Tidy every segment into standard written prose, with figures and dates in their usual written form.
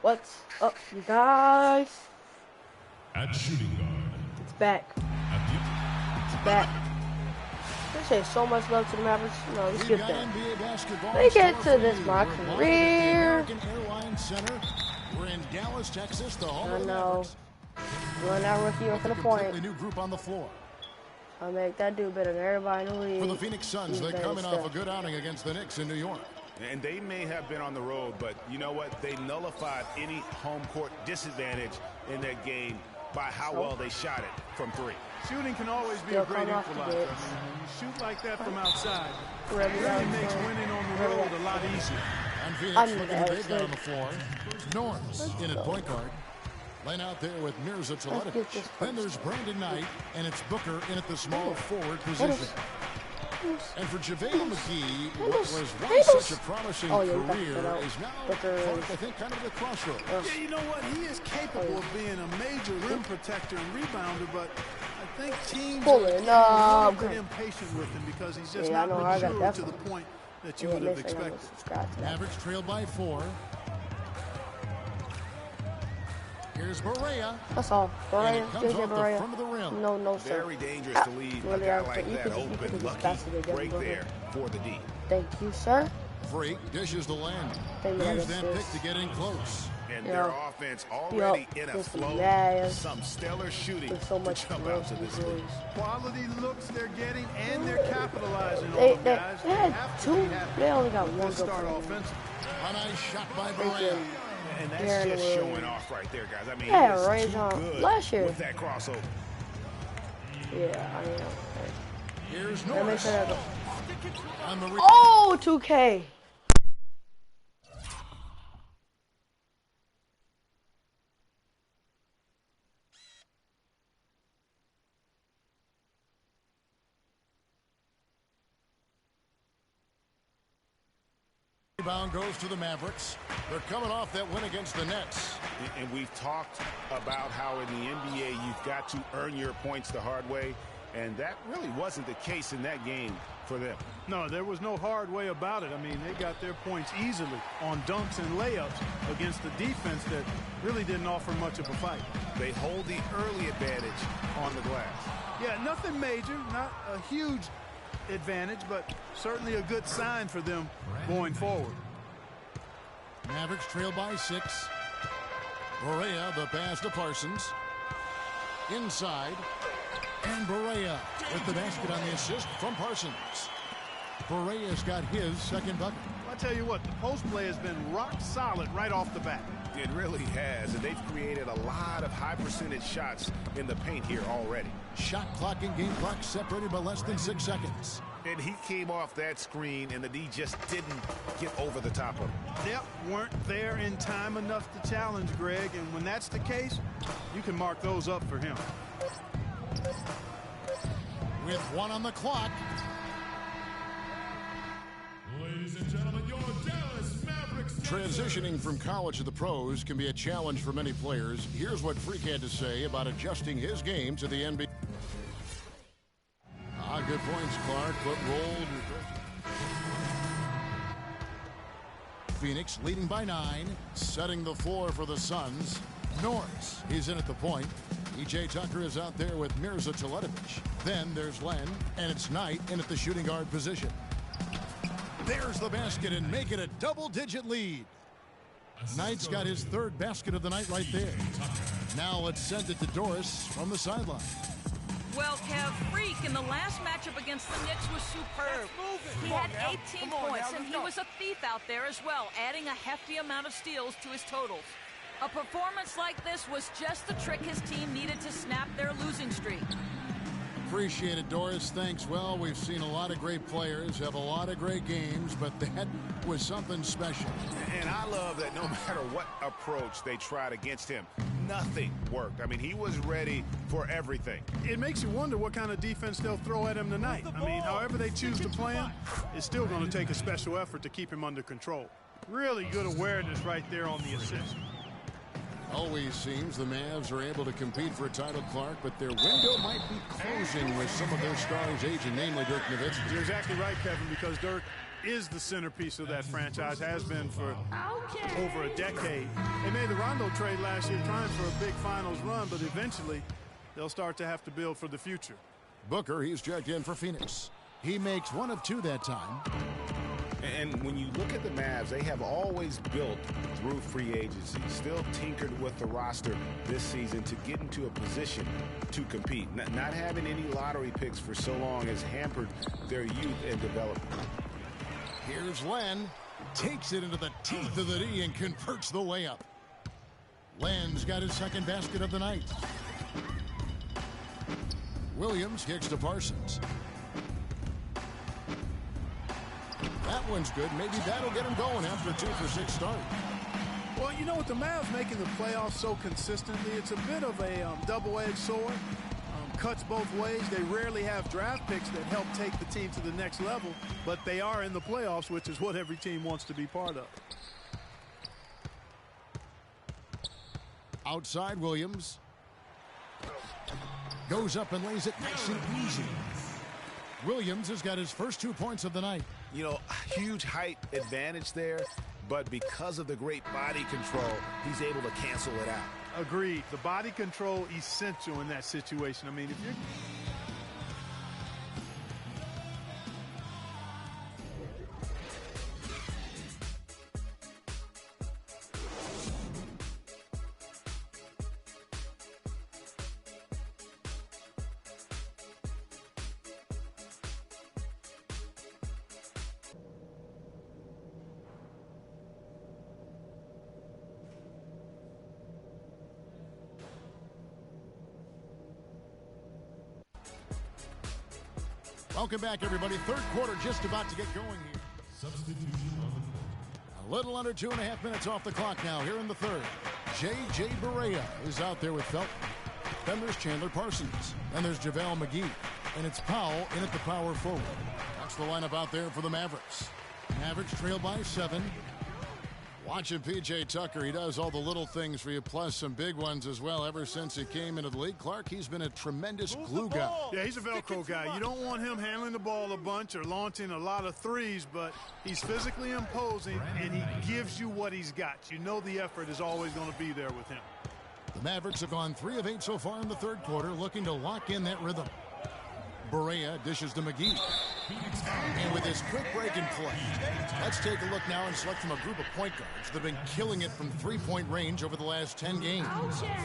What's up, you guys? At shooting guard. It's back. It's back. I say so much love to the Mavericks. No, let's get there. Let me get to this, my career. We're in Dallas, Texas, the home I of the know. Mavericks. Run that rookie up for the point. Completely new group on the floor. I'll make that dude better than everybody in the league. For the Phoenix Suns, they're coming off a good outing against the Knicks in New York. And they may have been on the road, but you know what? They nullified any home court disadvantage in that game by how well they shot it from three. Shooting can always be a great equalizer. I mean, when you shoot like that from outside, it really makes winning on the road a lot easier. And Phoenix looking to take that on the floor. Norris in at point guard. Laying out there with Mirza Teletovic. Then there's Brandon Knight, and it's Booker in at the small forward position. And for JaVale McGee, what was once such a promising career is now, I think, kind of the crossroads. Yeah, you know what? He is capable of being a major rim protector and rebounder, but I think teams are a little bit impatient with him because he's just not mature to the point that you would have expected. Mavericks trailed by 4. Here's Barea. That's all. Barea. Comes off the front of the rim. No, sir. Very dangerous to leave a guy like that open. Lucky break there for the D. Thank you, sir. Freak dishes the land. Use that pick to get in close. And their offense already in a flow. Some stellar shooting so much to jump out to this league. Quality looks they're getting, and they're capitalizing on them, guys. They had two. They only got one good start offensive. A nice shot by Barea. And that's just showing off right there, guys. I mean, yeah, range on last year with that crossover. Yeah, I know. Here's Norris. Oh, 2K. Rebound goes to the Mavericks. They're coming off that win against the Nets. And we've talked about how in the NBA you've got to earn your points the hard way, and that really wasn't the case in that game for them. No, there was no hard way about it. I mean, they got their points easily on dunks and layups against the defense that really didn't offer much of a fight. They hold the early advantage on the glass. Yeah, nothing major, not a huge advantage, but certainly a good sign for them going forward. Mavericks trail by 6. Barea, the pass to Parsons. Inside. And Barea with the basket on the assist from Parsons. Barea's got his second bucket. I tell you what, the post play has been rock solid right off the bat. It really has, and they've created a lot of high percentage shots in the paint here already. Shot clock and game clock separated by less than 6 seconds. And he came off that screen, and the D just didn't get over the top of him. Yep, weren't there in time enough to challenge Greg, and when that's the case, you can mark those up for him. With 1 on the clock. Ladies and gentlemen, your Dallas Mavericks. Transitioning from college to the pros can be a challenge for many players. Here's what Freak had to say about adjusting his game to the NBA. Good points, Clark. Foot rolled. Phoenix leading by 9. Setting the floor for the Suns. Norris, he's in at the point. E.J. Tucker is out there with Mirza Teletovic. Then there's Len, and it's Knight in at the shooting guard position. There's the basket and make it a double-digit lead. Knight's got his 3rd basket of the night right there. Now let's send it to Doris from the sideline. Well, Kev, Freak in the last matchup against the Knicks was superb. He had 18 points, and he was a thief out there as well, adding a hefty amount of steals to his totals. A performance like this was just the trick his team needed to snap their losing streak. Appreciate it, Doris. Thanks. Well, we've seen a lot of great players have a lot of great games, but that was something special. And I love that no matter what approach they tried against him, nothing worked. I mean, he was ready for everything. It makes you wonder what kind of defense they'll throw at him tonight. I mean, however they choose to play him, it's still going to take a special effort to keep him under control. Really good awareness right there on the assist. Always seems the Mavs are able to compete for a title, Clark, but their window might be closing with some of their stars aging, namely Dirk Nowitzki. You're exactly right, Kevin, because Dirk is the centerpiece of that franchise, has been for over a decade. They made the Rondo trade last year trying for a big finals run, but eventually they'll start to have to build for the future. Booker, he's checked in for Phoenix. He makes 1 of 2 that time. And when you look at the Mavs, they have always built through free agency, still tinkered with the roster this season to get into a position to compete. Not having any lottery picks for so long has hampered their youth and development. Here's Len. Takes it into the teeth of the D and converts the layup. Len's got his second basket of the night. Williams kicks to Parsons. That one's good. Maybe that'll get him going after a 2-for-6 start. Well, you know, with the Mavs making the playoffs so consistently, it's a bit of a double-edged sword. Cuts both ways. They rarely have draft picks that help take the team to the next level, but they are in the playoffs, which is what every team wants to be part of. Outside, Williams. Goes up and lays it nice and easy. Williams has got his first 2 points of the night. You know, huge height advantage there, but because of the great body control, he's able to cancel it out. Agreed. The body control essential in that situation. I mean, if you're... Welcome back, everybody. Third quarter just about to get going here. Substitution on the court. A little under 2.5 minutes off the clock now here in the third. J.J. Barea is out there with Felton. Then there's Chandler Parsons. Then there's JaVale McGee. And it's Powell in at the power forward. That's the lineup out there for the Mavericks. Mavericks trail by 7. Watching P.J. Tucker, he does all the little things for you, plus some big ones as well. Ever since he came into the league, Clark, he's been a tremendous glue guy. Yeah, he's a Velcro guy. You don't want him handling the ball a bunch or launching a lot of threes, but he's physically imposing, and he gives you what he's got. You know the effort is always going to be there with him. The Mavericks have gone 3 of 8 so far in the third quarter, looking to lock in that rhythm. Barea dishes to McGee. And with his quick break and play, let's take a look now and select from a group of point guards that have been killing it from three-point range over the last 10 games.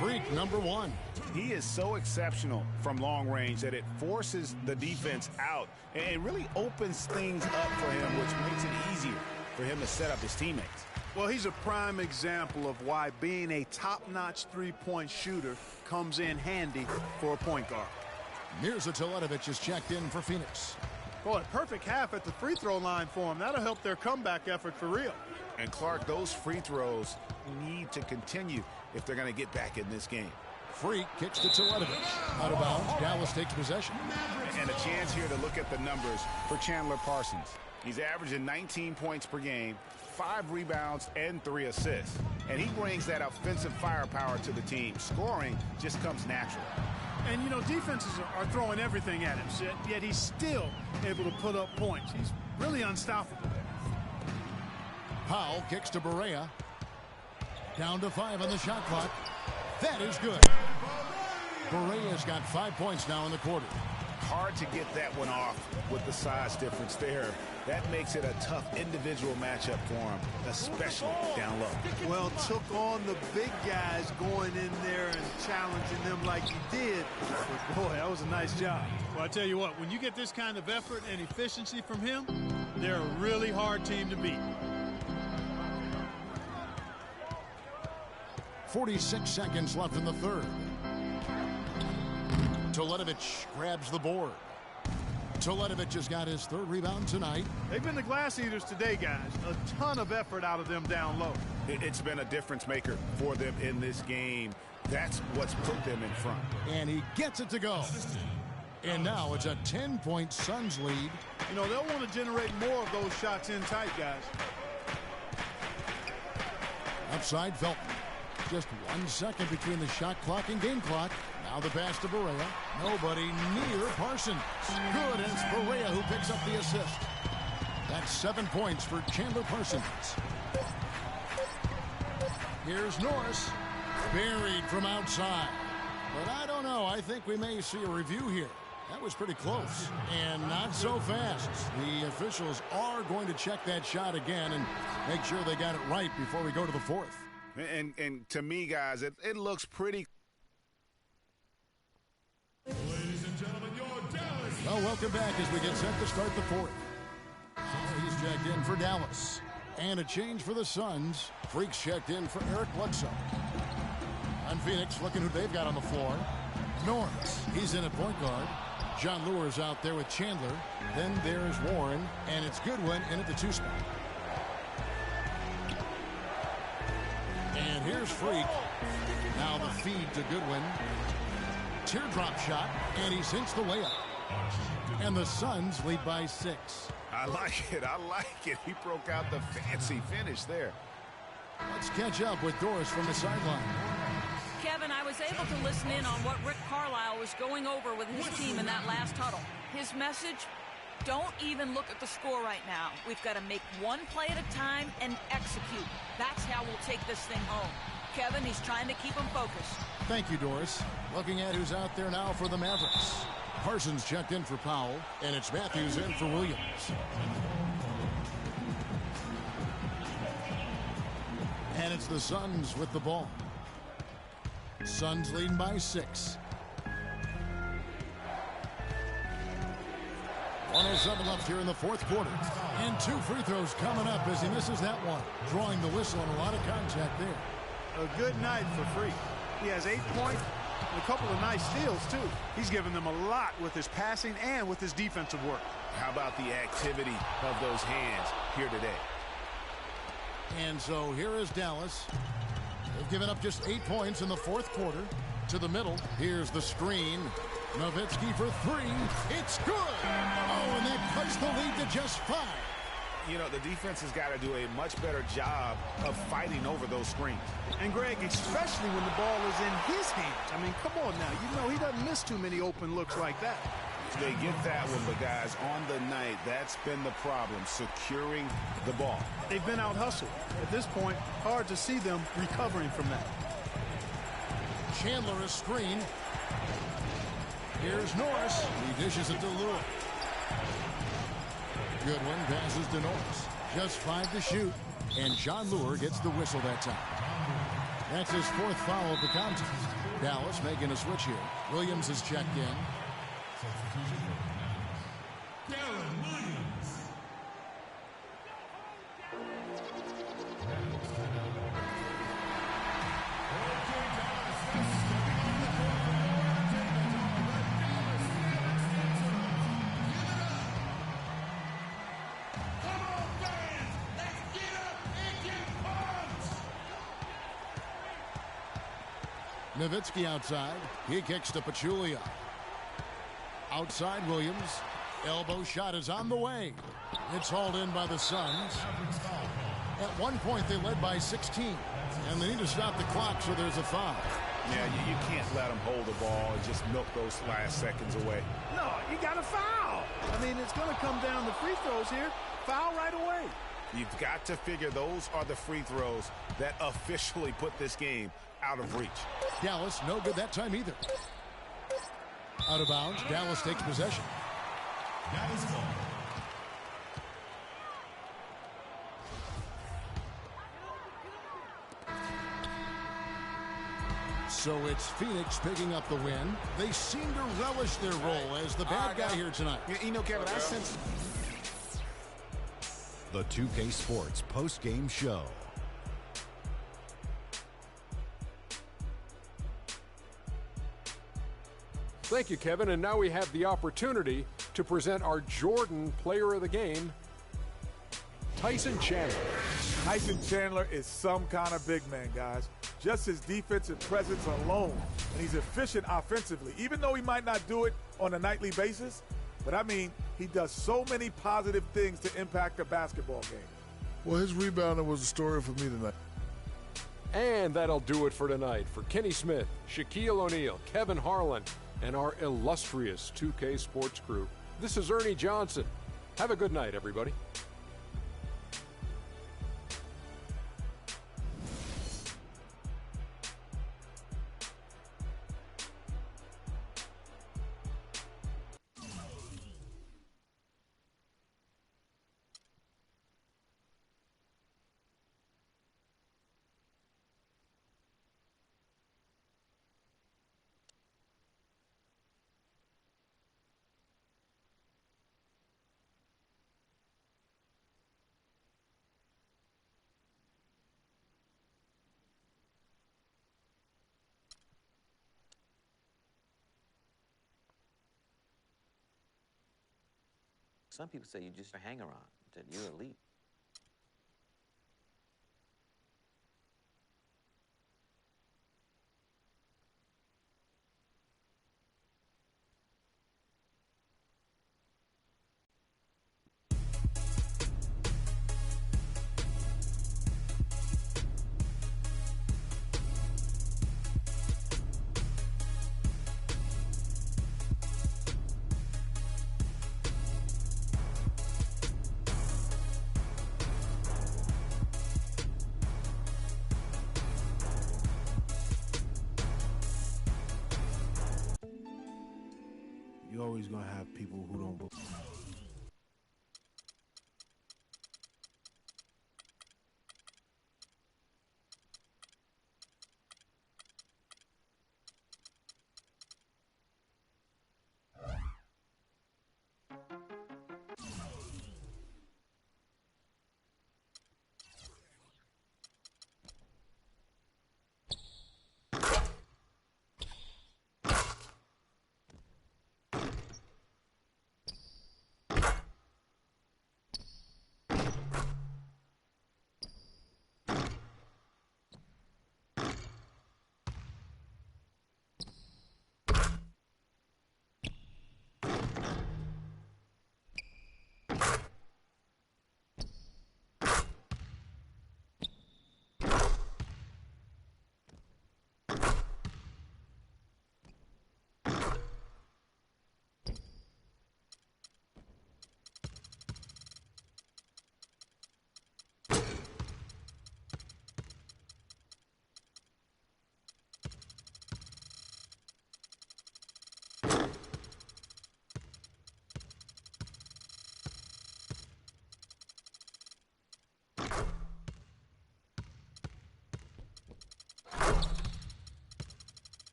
Freak number 1. He is so exceptional from long range that it forces the defense out and really opens things up for him, which makes it easier for him to set up his teammates. Well, he's a prime example of why being a top-notch three-point shooter comes in handy for a point guard. Mirza Teletovic is checked in for Phoenix. Boy, perfect half at the free throw line for him. That'll help their comeback effort for real. And Clark, those free throws need to continue if they're going to get back in this game. Freak kicks to Teletovic. Out of bounds, Dallas takes possession. And a chance here to look at the numbers for Chandler Parsons. He's averaging 19 points per game, 5 rebounds, and 3 assists. And he brings that offensive firepower to the team. Scoring just comes natural. And, you know, defenses are throwing everything at him, yet he's still able to put up points. He's really unstoppable. Powell kicks to Barea. Down to 5 on the shot clock. That is good. Barea's got 5 points now in the quarter. Hard to get that one off with the size difference there. That makes it a tough individual matchup for him, especially down low. Well, took on the big guys going in there and challenging them like he did. But boy, that was a nice job. Well, I tell you what, when you get this kind of effort and efficiency from him, they're a really hard team to beat. 46 seconds left in the third. Teletovic grabs the board. Teletovic has got his 3rd rebound tonight. They've been the glass eaters today, guys. A ton of effort out of them down low. It's been a difference maker for them in this game. That's what's put them in front. And he gets it to go. And now it's a 10-point Suns lead. You know, they'll want to generate more of those shots in tight, guys. Outside Felton. Just 1 second between the shot clock and game clock. Now the pass to Barea. Nobody near Parsons. Good, and it's Barea who picks up the assist. That 7 points for Chandler Parsons. Here's Norris. Buried from outside. But I don't know. I think we may see a review here. That was pretty close. And not so fast. The officials are going to check that shot again and make sure they got it right before we go to the fourth. And to me, guys, it looks pretty. Ladies and gentlemen, your Dallas. Well, welcome back as we get set to start the fourth. So he's checked in for Dallas. And a change for the Suns. Freaks checked in for Eric Bledsoe. On Phoenix, looking who they've got on the floor. Norris, he's in at point guard. John Lure's out there with Chandler. Then there's Warren, and it's Goodwin in at the 2 spot. And here's Freak. Now the feed to Goodwin. Teardrop shot, and he sinks the layup. And the Suns lead by 6. I like it. I like it. He broke out the fancy finish there. Let's catch up with Doris from the sideline. Kevin, I was able to listen in on what Rick Carlisle was going over with his team in that last huddle. His message, don't even look at the score right now. We've got to make one play at a time and execute. That's how we'll take this thing home. Kevin, he's trying to keep them focused. Thank you, Doris. Looking at who's out there now for the Mavericks. Parsons checked in for Powell, and it's Matthews in for Williams. And it's the Suns with the ball. Suns leading by 6. 1:07 left here in the fourth quarter. And 2 free throws coming up as he misses that one. Drawing the whistle and a lot of contact there. A good night for Freak. He has 8 points and a couple of nice steals, too. He's given them a lot with his passing and with his defensive work. How about the activity of those hands here today? And so here is Dallas. They've given up just 8 points in the fourth quarter. To the middle. Here's the screen. Nowitzki for 3. It's good. Oh, and that cuts the lead to just 5. You know, the defense has got to do a much better job of fighting over those screens. And, Greg, especially when the ball is in his hands. I mean, come on now. You know he doesn't miss too many open looks like that. They get that one, but, guys, on the night, that's been the problem, securing the ball. They've been out-hustled. At this point, hard to see them recovering from that. Chandler is screened. Here's Norris. He dishes it to Lure. Goodwin passes to Norris. Just 5 to shoot. And John Lure gets the whistle that time. That's his 4th foul of the contest. Dallas making a switch here. Williams is checked in. Darren Williams. Nowitzki outside. He kicks to Pachulia. Outside Williams. Elbow shot is on the way. It's hauled in by the Suns. At one point they led by 16. And they need to stop the clock, so there's a foul. Yeah, you can't let them hold the ball and just milk those last seconds away. No, you got to foul. I mean, it's going to come down to free throws here. Foul right away. You've got to figure those are the free throws that officially put this game out of reach. Dallas, no good that time either. Out of bounds, Dallas takes possession. Dallas ball. So it's Phoenix picking up the win. They seem to relish their role as the bad guy here tonight. You know, Kevin, I sense the 2K Sports post-game show. Thank you, Kevin. And now we have the opportunity to present our Jordan Player of the Game, Tyson Chandler. Tyson Chandler is some kind of big man, guys. Just his defensive presence alone. And he's efficient offensively, even though he might not do it on a nightly basis. But, I mean, he does so many positive things to impact a basketball game. Well, his rebounding was a story for me tonight. And that'll do it for tonight. For Kenny Smith, Shaquille O'Neal, Kevin Harlan, and our illustrious 2K Sports crew, this is Ernie Johnson. Have a good night, everybody. Some people say you just a hang-around, that you're elite. You're always gonna have people who don't believe.